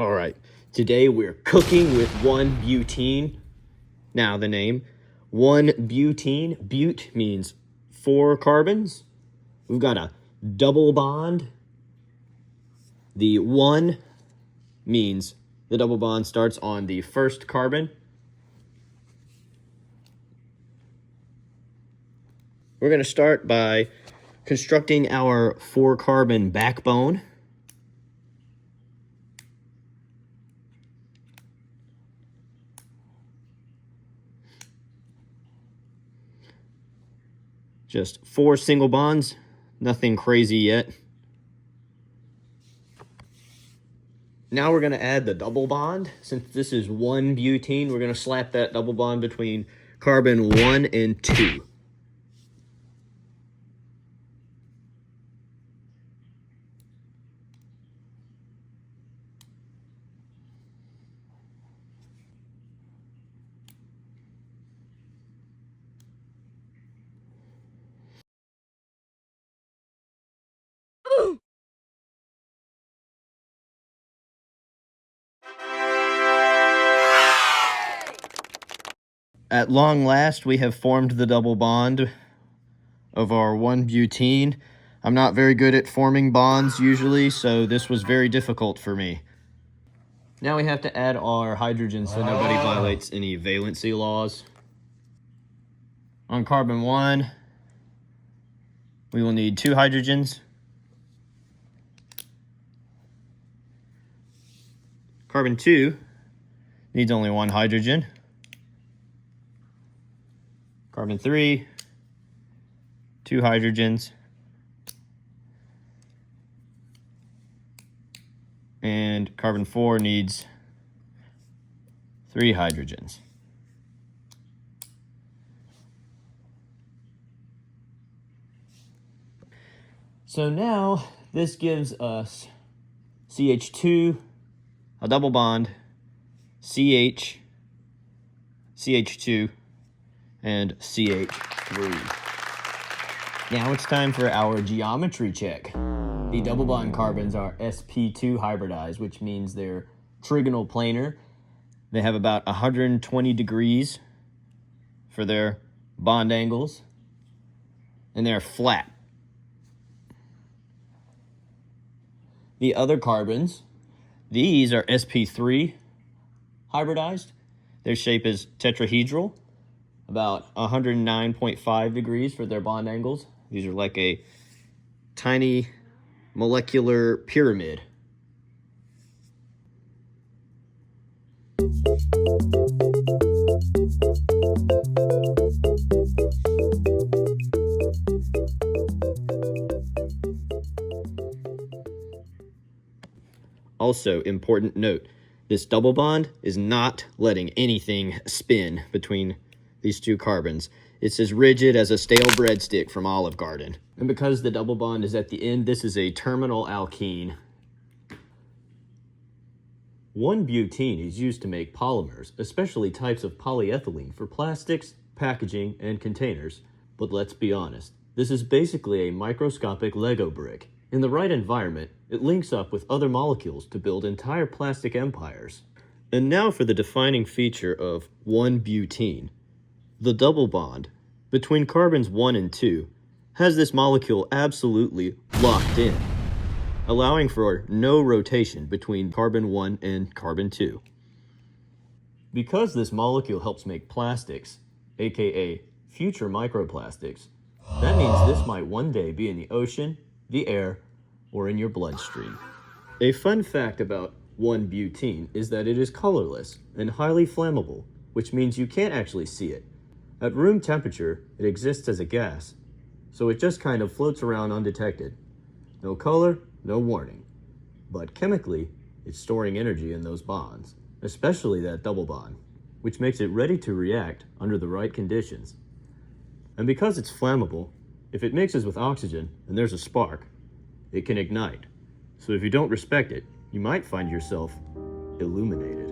All right, today we're cooking with 1-butene. Now the name, 1-butene. But means 4 carbons. We've got a double bond. The 1 means the double bond starts on the first carbon. We're going to start by constructing our 4-carbon backbone. Just 4 single bonds, nothing crazy yet. Now we're going to add the double bond. Since this is 1-butene, we're going to slap that double bond between carbon 1 and 2. At long last, we have formed the double bond of our 1-butene. I'm not very good at forming bonds usually, so this was very difficult for me. Now we have to add our hydrogen so nobody violates any valency laws. On carbon 1, we will need 2 hydrogens. Carbon 2 needs only 1 hydrogen. Carbon 3, 2 hydrogens. And carbon 4 needs 3 hydrogens. So now this gives us CH2, a double bond, CH, CH2, and CH3. Now it's time for our geometry check. The double bond carbons are sp2 hybridized, which means they're trigonal planar. They have about 120 degrees for their bond angles, and they're flat. The other carbons, these are sp3 hybridized. Their shape is tetrahedral, about 109.5 degrees for their bond angles. These are like a tiny molecular pyramid. Also, important note, this double bond is not letting anything spin between these 2 carbons. It's as rigid as a stale breadstick from Olive Garden. And because the double bond is at the end, this is a terminal alkene. 1-butene is used to make polymers, especially types of polyethylene for plastics, packaging, and containers. But let's be honest, this is basically a microscopic Lego brick. In the right environment, it links up with other molecules to build entire plastic empires. And now for the defining feature of 1-butene. The double bond between carbons 1 and 2 has this molecule absolutely locked in, allowing for no rotation between carbon 1 and carbon 2. Because this molecule helps make plastics, aka future microplastics, that means this might one day be in the ocean, the air, or in your bloodstream. A fun fact about 1-butene is that it is colorless and highly flammable, which means you can't actually see it. At room temperature, it exists as a gas, so it just kind of floats around undetected. No color, no warning. But chemically, it's storing energy in those bonds, especially that double bond, which makes it ready to react under the right conditions. And because it's flammable, if it mixes with oxygen and there's a spark, it can ignite. So if you don't respect it, you might find yourself illuminated.